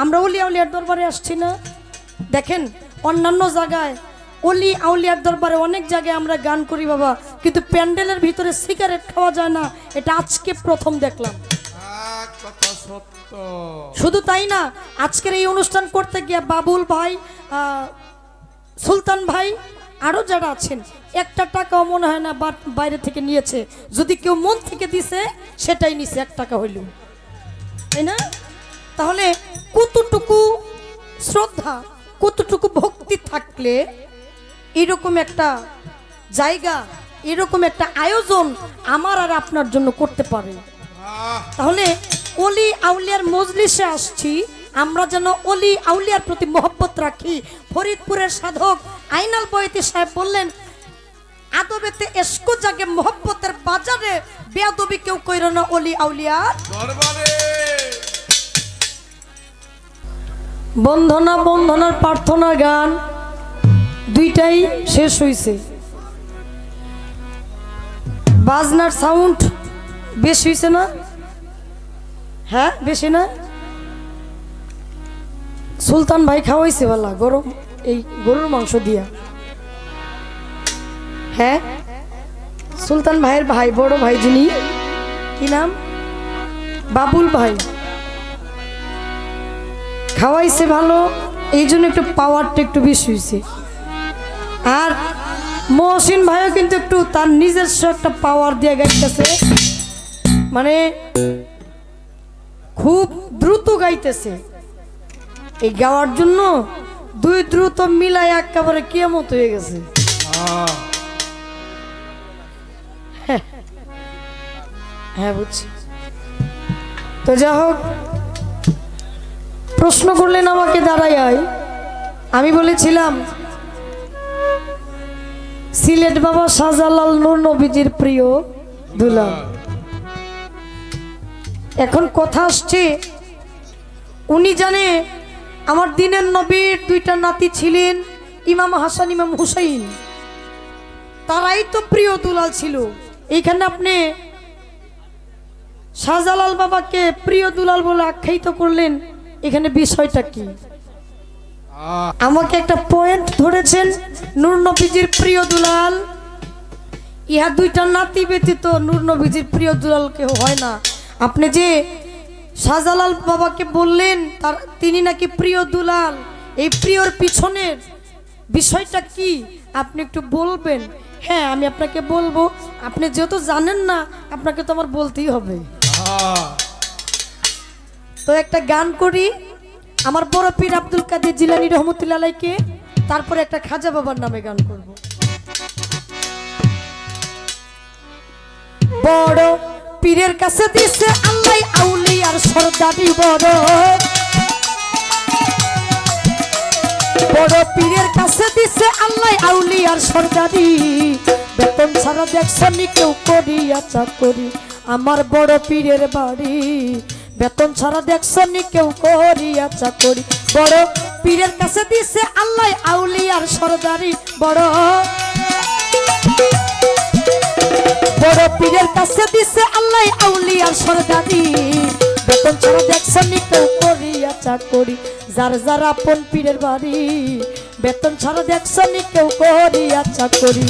আমরা ওলি আউলিয়ার দরবারে আসছি না। দেখেন অন্যান্য জায়গায় ওলি আউলিয়ার দরবারে অনেক জায়গায় আমরা গান করি বাবা, কিন্তু প্যান্ডেলের ভিতরে সিগারেট খাওয়া যায় না, এটা আজকে প্রথম দেখলাম। শুধু তাই না, আজকের এই অনুষ্ঠান করতে গিয়ে বাবুল ভাই, সুলতান ভাই, আরো যারা আছেন, একটা টাকাও মনে হয় না বাইরে থেকে নিয়েছে। যদি কেউ মন থেকে দিছে সেটাই নিছে, 1 টাকা হইল, তাই না? তাহলে কতটুকু শ্রদ্ধা, কতটুকু ভক্তি থাকলে এরকম একটা জায়গা, এরকম একটা আয়োজন আমার আর আপনার জন্য করতে পারে। তাহলে ওলি আউলিয়ার মজলিসে আসছি, আমরা যেন ওলি আউলিয়ার প্রতি মহব্বত রাখি। ফরিদপুরের সাধক আইনাল বয়তি সাহেব বললেন, আদবেতে এসকো জাগে মহব্বতের বাজারে, বেয়াদবি কেউ কইরো না ওলি আউলিয়ার দরবারে। বন্ধনা বন্ধনার প্রার্থনা গান দুইটাই শেষ হয়েছে। বাজনার সাউন্ড বেশি হয়েছে না? হ্যাঁ বেশি না? সুলতান ভাই খাওয়াইছে বলা গরম, এই গরুর মাংস দিয়া। হ্যাঁ সুলতান ভাইয়ের ভাই, বড় ভাই, যিনি কি নাম, বাবুল ভাই, খাওয়াইছে ভালো, এই জন্য একটু পাওয়ারটা একটু বেশি হয়েছে। আর মহসিন ভাইও কিন্তু একটু তার নিজস্ব একটা পাওয়ার দিয়ে গাইতেছে, মানে খুব দ্রুত গাইতেছে। এই গাওয়ার জন্য দুই দ্রুত মিলাই একেবারে কিয়ামত হয়ে গেছে। হ্যাঁ বুঝছি। তো যা হোক, প্রশ্ন করলেন আমাকে দাঁড়াই, আমি বলেছিলাম সিলেট বাবা শাহজালাল নূর নবীজির প্রিয় দুলাল। এখন কথা আসছে, উনি জানে আমার দিনের নবীর 2টা নাতি ছিলেন, ইমাম হাসান, ইমাম হুসাইন, তারাই তো প্রিয় দুলাল ছিল। এইখানে আপনি শাহজালাল বাবাকে প্রিয় দুলাল বলে আখ্যায়িত করলেন, এখানে বিষয়টা কি? আমাকে একটা পয়েন্ট ধরেছেন, নূর নবীজির প্রিয় দুলাল, ইহা 2টা নাতি ব্যতীত নূর নবীজির প্রিয় দুলাল কেউ হয় না। আপনি যে শাহজালাল বাবাকে বললেন তিনি নাকি প্রিয় দুলাল, এই প্রিয়র পিছনের বিষয়টা কি আপনি একটু বলবেন? হ্যাঁ আমি আপনাকে বলবো, আপনি যেহেতু জানেন না আপনাকে তো আমার বলতেই হবে। তো একটা গান করি, আমার বড় পীর আব্দুল কাদের জিলানী রহমতুল্লাহ আলাইকে, তারপরে একটা খাজা বাবার নামে গান করব। বড় পীরের কাছে দিছে আল্লাহ আউলিয়ার সরদারি, বড় পীরের কাছে দিছে আল্লাহ আউলিয়ার সরদারি, বেতন ছাড়া দেখছনি কেউ করিয়া চাকরি, আমার বড় পীরের বাড়ি, বেতন ছাড়া দেখছনি কেউ করিয়া চাকরি, বড় পীরের কাছে দিছে আল্লাহ আউলিয়ার সরদারি, বড় পীরের কাছে দিছে আল্লাহ আউলিয়ার সরদারি, বেতন ছাড়া দেখছনি কেউ করিয়া চাকরি, যার যার আপন পীরের বাড়ি, বেতন ছাড়া দেখছনি কেউ করিয়া চাকরি।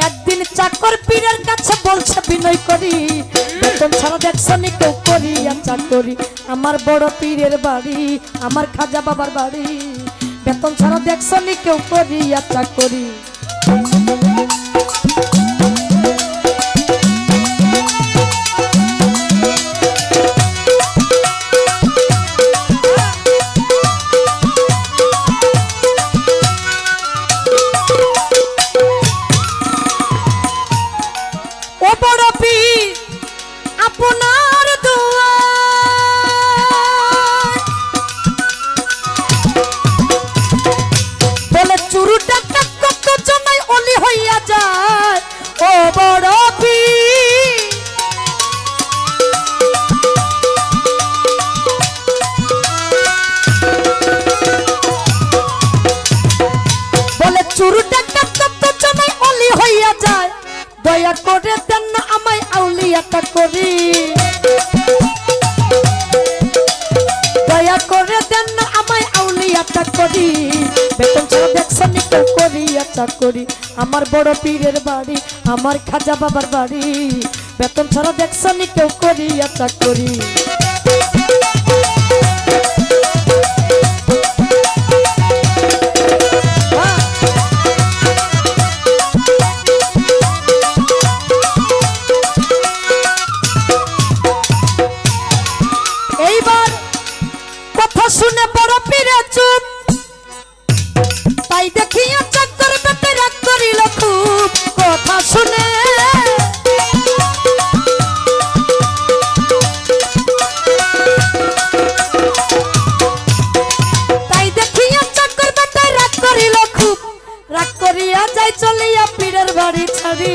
একদিন চাকর পীরের কাছে বলছে বিনয় করি, বেতন ছাড়া দেখছনি কেউ করিয়া চাকরি, আমার বড় পীরের বাড়ি, আমার খাজা বাবার বাড়ি, বেতন ছাড়া দেখছো নি কেউ করিয়া চাকরি। ও বড় পীর আপনার দুয়ার বলে চুরু টাকা কত জমাই অলি হইয়া যায়। ও বড় পীর বলে চুরু টাকা কত জমাই অলি হইয়া যায়। দয়া করে দেন না আমায় আউলিয়াটা করি, দয়া করে দেন না আমায় আউলিয়াটা করি। বেতন ছাড়া দেখছো নি কেউ করিয়াটা করি। আমার বড় পীরের বাড়ি আমার খাজা বাবার বাড়ি, বেতন ছাড়া দেখছো নি কেউ করিয়াটা করি। এইবার কথা শুনে বড় পীরে চুপ, তাই দেখিয়া চাকর বেটে রাগ করিল খুব। কথা শুনে তাই দেখিয়া চাকর বেটে রাগ করিল খুব। রাগ করিয়া যাই চলিয়া পীরের বাড়ি ছাড়ি,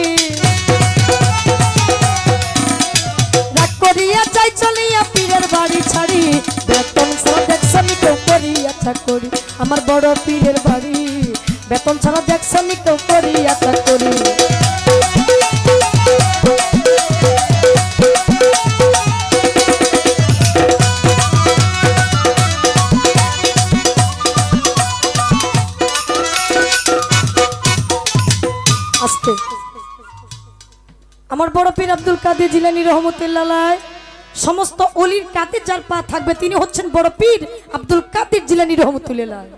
রাগ করিয়া যাই চলিয়া পীরের বাড়ি ছাড়ি। বেতন ছাড়া দেখছো নি কেউ করিয়াটা করি। আমার বড় পীরের বাড়ি বেতন ছাড়া দেখছো নি কেউ করিয়াটা করি। আস্তে আমার বড় পীর আব্দুল কাদের জিলানী রহমতুল্লাহ আলাইহি সমস্ত অলির কাতে যার পা থাকবে তিনি হচ্ছেন বড় পীর আব্দুল কাদের জিলানী রহমতুল্লাহ আলাইহি,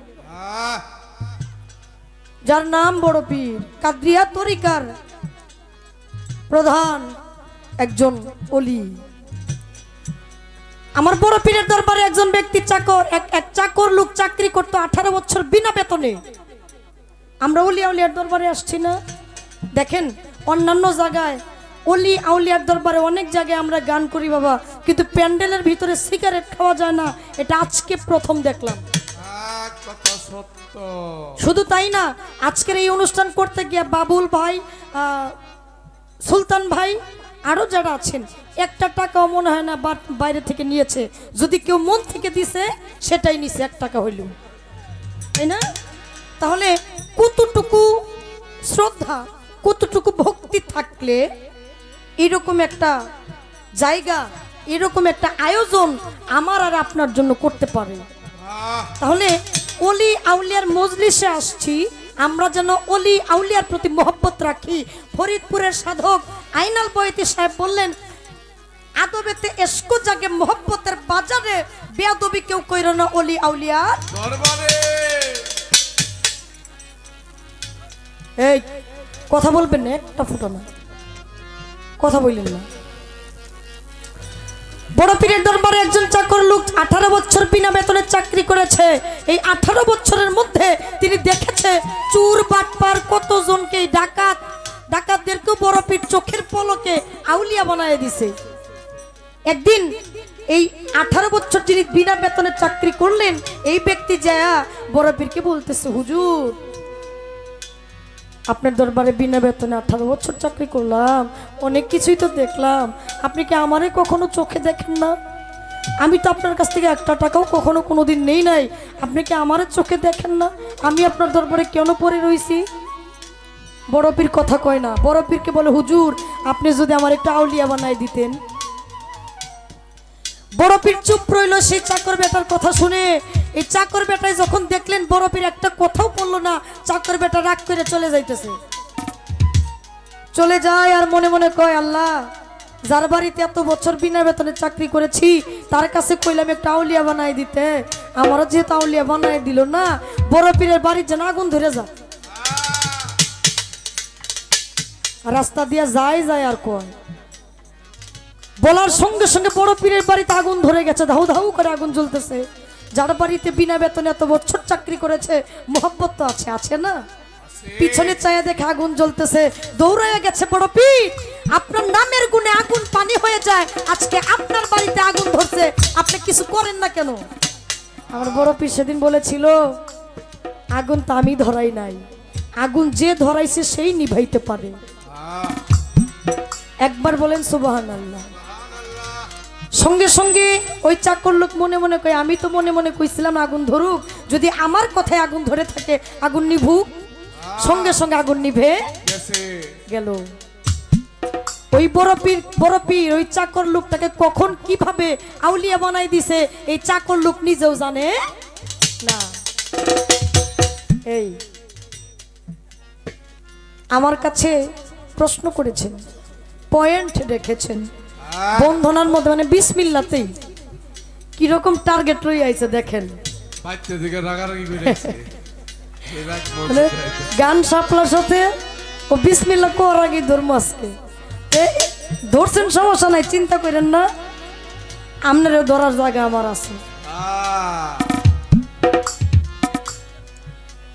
যার নাম বড় পীর কাদরিয়া তরিকার প্রধান একজন অলি। আমার বড় পীরের দরবারে একজন ব্যক্তি চাকর এক চাকর লোক চাকরি করতো 18 বছর বিনা বেতনে। আমরা অলি আউলিয়ার দরবারে আসছি না, দেখেন অন্যান্য জায়গায় অলি আউলিয়ার দরবারে অনেক জায়গায় আমরা গান করি বাবা, কিন্তু প্যান্ডেলের ভিতরে সিগারেট খাওয়া যায় না, এটা আজকে প্রথম দেখলাম। শুধু তাই না, আজকের এই অনুষ্ঠান করতে গিয়ে বাবুল ভাই, সুলতান ভাই, আরো যারা আছেন একটা টাকাও মনে হয় না বাইরে থেকে নিয়েছে। যদি কেউ মন থেকে দিছে সেটাই নিছে, 1 টাকা হইল, তাই না? তাহলে কতটুকু শ্রদ্ধা কতটুকু ভক্তি থাকলে এরকম একটা জায়গা এরকম একটা আয়োজন আমার আর আপনার জন্য করতে পারে। তাহলে অলি আউলিয়ার মজলিসে আসছি, আমরা যেন অলি আউলিয়ার প্রতি মহব্বত রাখি। ফরিদপুরের সাধক আইনাল বয়তি সাহেব বললেন, আদবেতে এসকো জাগে মহব্বতের বাজারে, বেয়াদবি কেউ কইরো না অলি আউলিয়ার দরবারে। এই কথা বলবেন না, একটা ফুটো না, কথা বললেন না। বড় পীরের দরবারে একজন চাকর লোক 18 বছর বিনা বেতনে চাকরি করেছে। এই 18 বছরের মধ্যে তিনি দেখেছে চুর বাটপার কতজনকে, ডাকাতদেরকেও বড় পীর চোখের পলকে আউলিয়া বানায় দিছে। একদিন এই 18 বছর যিনি বিনা বেতনে চাকরি করলেন, এই ব্যক্তি যায়া বড় পীরকে বলতেছে, হুজুর আপনার দরবারে বিনা বেতনে 18 বছর চাকরি করলাম, অনেক কিছুই তো দেখলাম, আপনি কি আমারে কখনো চোখে দেখেন না? আমি তো আপনার কাছ থেকে 1 টাকাও কখনো কোনোদিন নেই নাই, আপনি কি আমারে চোখে দেখেন না? আমি আপনার দরবারে কেন পড়ে রইছি? বড় পীর কথা কয় না, বড় পীরকে বলে, হুজুর আপনি যদি আমার একটা আউলিয়া বানাই দিতেন। বড় পীর চুপ রইল সেই চাকর বেটার কথা শুনে। এই চাকর বেটায় যখন দেখলেন বড় পীর একটা কথাও বললো না, চাকর বেটা রাগ করে চলে যাইতেছে। চলে যায় আর মনে মনে কয়, আল্লাহ যার বাড়িতে এত বছর বিনা বেতনে চাকরি করেছি তার কাছে কইলাম একটা আউলিয়া বানাই দিতে, আমারও যেহেতু আউলিয়া বানাই দিল না, বড় পীরের বাড়ির যেন আগুন ধরে যা, রাস্তা দিয়ে যায় যায় আর কয়। বলার সঙ্গে সঙ্গে বড় পীরের বাড়িতে আগুন ধরে গেছে, ধাউ ধাউ করে আগুন জ্বলতেছে। যার বাড়িতে বিনা বেতনে এত বছর চাকরি করেছে, মোহাব্বত তো আছে, আছে না? পিছনে চায়া দেখে আগুন জ্বলতেছে, দৌড়াইয়া গেছে বড় পীর, আপনার নামের গুণে আগুন পানি হয়ে যায়, আজকে আপনার বাড়িতে আগুন ধরছে, আপনি কিছু করেন না কেন? আমার বড় পীর সেদিন বলেছিল, আগুন তো আমি ধরাই নাই, আগুন যে ধরাইছে সেই নিভাইতে পারে। একবার বলেন সুবহানাল্লাহ। সঙ্গে সঙ্গে ওই চাকর লোক মনে মনে কয়, আমি তো মনে মনে কইছিলাম আগুন ধরুক, যদি আমার কথায় আগুন ধরে থাকে আগুন নিভুক। সঙ্গে সঙ্গে আগুন নিভে গেল। ওই বড় পীর ওই চাকর লোকটাকে কখন কিভাবে আউলিয়া বানাই দিছে এই চাকর লোক নিজেও জানে না। এই আমার কাছে প্রশ্ন করেছেন, পয়েন্ট রেখেছেন, বন্ধনার মধ্যে মানে বিসমিল্লাতেই কিরকম টার্গেট রয়ে আইছে দেখেন। গান সাপলার সাথে ও বিসমিল্লাহ কর আগে ধর্ম আজকে ধরছেন, সমস্যা নাই, চিন্তা করেন না, আপনারও ধরার জায়গা আমার আছে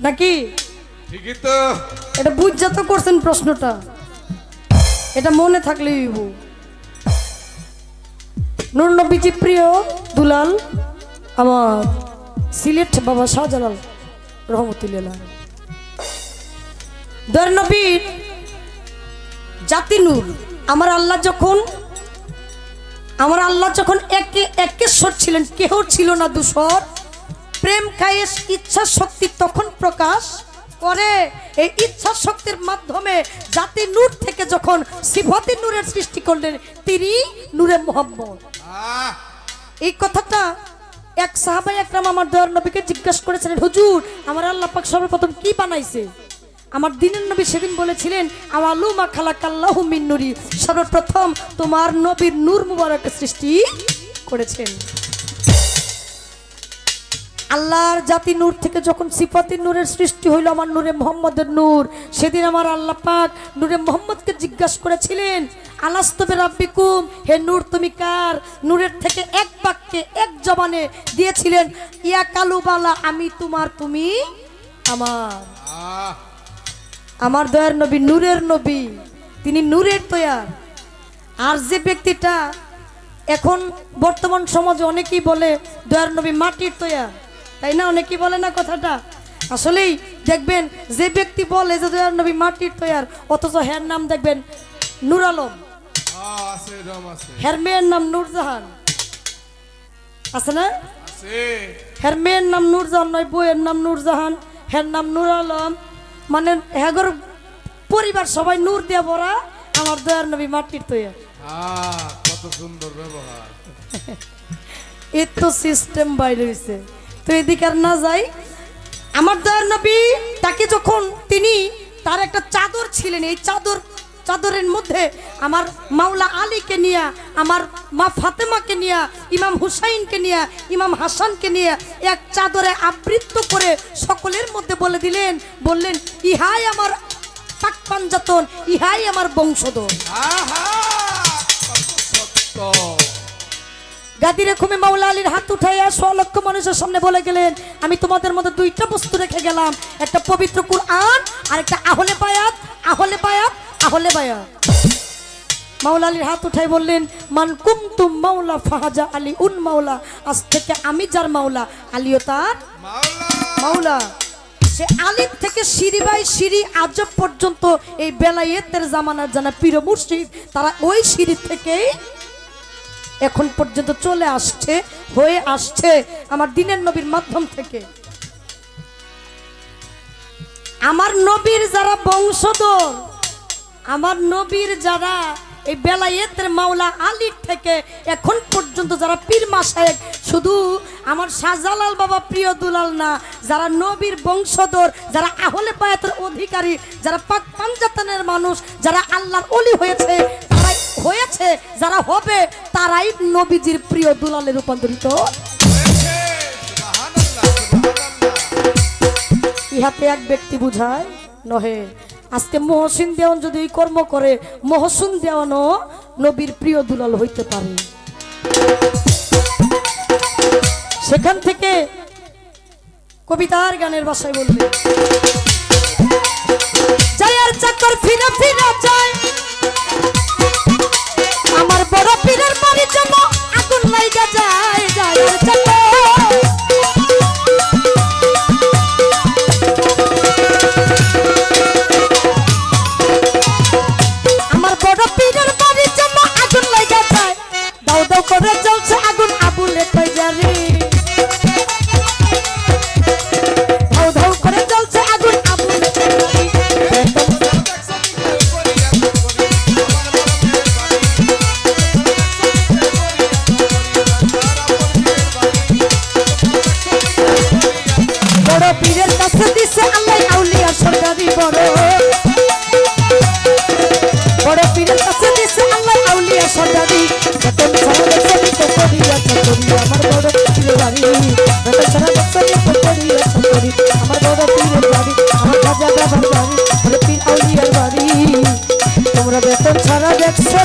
নাকি? এটা বুঝা তো করছেন প্রশ্নটা, এটা মনে থাকলেই নূর নবীজি প্রিয় দুলাল আমার সিলেট বাবা শাহজালাল রহমতুল্লাহ, দয়ার নবীর জাতি নূর। আমার আল্লাহ যখন একেশ্বর ছিলেন, কেহ ছিল না দুশর, প্রেম কায়েস ইচ্ছা শক্তি তখন প্রকাশ করে। এই ইচ্ছা শক্তির মাধ্যমে জাতি নূর থেকে যখন সিফাতি নূরের সৃষ্টি করলেন, তিনি নূরে মুহাম্মদ। এই কথাটা এক সাহাবায়ে একরাম আমার দয়ার নবীকে জিজ্ঞাসা করেছিলেন, হুজুর আমার আল্লাহ পাক সর্বপ্রথম কি বানাইছে? আমার দিনের নবী সেদিন বলেছিলেন, আওয়ালু মা খালাকাল্লাহু মিন নূরি, সর্বপ্রথম তোমার নবীর নূর মুবারক সৃষ্টি করেছেন। আল্লাহর জাতি নূর থেকে যখন সিফাতি নূরের সৃষ্টি হইল, আমার নূরে মুহাম্মদের নূর, সেদিন আমার আল্লাহ পাক নূরে মুহাম্মদকে জিজ্ঞাসা করেছিলেন, আলাস্তু বিরাব্বিকুম, হে নূর তুমি কার? নূরের থেকে এক বাক্যে এক জবানে দিয়েছিলেন, ইয়া কালুবালা, আমি তোমার তুমি আমার। আমার দয়ার নবী নূরের নবী, তিনি নূরের তৈয়ার। আর যে ব্যক্তিটা এখন বর্তমান সমাজে অনেকেই বলে দয়ার নবী মাটির তৈয়ার, তাই না? অনেকেই বলে না কথাটা? আসলেই দেখবেন যে ব্যক্তি বলে যে দয়ার নবী মাটির তৈয়ার, অথচ হের নাম দেখবেন নূর আলম, হের মেয়ের নাম নূরজাহান, আছে না? হের মেয়ের নাম নূরজাহান নয়, বইয়ের নাম নূরজাহান, হের নাম নূর আলম, মানে হেগর পরিবার সবাই নূর দিয়ে ভরা। আমার দয়ার নবী মাটির তৈয়ার। কত সুন্দর ব্যবহার, এই তো সিস্টেম বাইরে হয়েছে। তো এদিকে আর না যাই, আমার দয়ার নবী তাকে যখন তিনি তার একটা চাদর ছিলেন, এই চাদরের মধ্যে আমার মাওলা আলীকে নিয়ে, আমার মা ফাতেমাকে নিয়ে, ইমাম হুসাইনকে নিয়ে, ইমাম হাসানকে নিয়ে এক চাদরে আবৃত করে সকলের মধ্যে বললেন, ইহাই আমার পাক পাঞ্জাতন, ইহাই আমার বংশধর। গাদিরে খুমে মাওলা আলীর হাত উঠাইয়া 100 লক্ষ মানুষের সামনে বলে গেলেন, আমি তোমাদের মধ্যে দুইটা বস্তু রেখে গেলাম, একটা পবিত্র কুরআন আর একটা আহলে বায়াত। মাওলা আলীর হাত উঠাই বললেন, মান কুমতুম মাওলা ফাহাজা আলী উন মাওলা, আজ থেকে আমি যার মাওলা, আলীও তার মাওলা। সে আলিম থেকে সিঁড়ি বাই সিঁড়ি আজব পর্যন্ত এই বেলায়েতের জামানার জানা পীর মুর্শিদ, তারা ওই সিঁড়ি থেকেই এখন পর্যন্ত চলে আসছে, হয়ে আসছে আমার দিনের নবীর মাধ্যম থেকে। আমার নবীর যারা বংশধর, আমার নবীর যারা এই বেলায়েতের মাওলা আলীর থেকে এখন পর্যন্ত যারা পীর মাশায়েখ, শুধু আমার শাহজালাল বাবা প্রিয় দুলাল না, যারা নবীর বংশধর, যারা আহলে বায়াতের অধিকারী, যারা পাক পাঞ্জাতনের মানুষ, যারা আল্লাহর ওলি হয়েছে, তারাই হয়েছে, যারা হবে তারাই নবীজির প্রিয় দুলালে রূপান্তরিত। ইহাতে এক ব্যক্তি বুঝায় নহে। আজকে মহসিন দেওয়ান যদি এই কর্ম করে, মহসিন দেওয়ানও নবীর প্রিয় দুলাল হইতে পারে। সেখান থেকে কবিতার গানের ভাষায় বলবে, যায় আর চাকর ফিরা ফিরা যায়, আমার বড় পীরের বাড়ি যাব, আগুন লাইগা যায়, যায় আর চাকর। আমার বড় পীরের বাড়ি যাব, আগুন লাইগা যায়, দাও দাও করে জ্বলছে আগুন, আবুলে কই যারে, দাও দাও করে জ্বলছে আগুন, আবুলে কই যারে। বড় পীরের কাছে দিছে আল্লাহ আউলিয়া সরকারি বড়, বড় পীরের কাছে দিছে আল্লাহ আউলিয়া সরকারি, বেতন ছাড়া দেখছনি তো করিয়া চাকরি, আমার বড় পীরের বাড়ি, বেতন ছাড়া দেখছনি তো করিয়া চাকরি, আমার বড় পীরের বাড়ি, আমার খাজা বাবার বাড়ি, বড় পীর আউলিয়ার বাড়ি, তোমরা বেতন ছাড়া দেখছো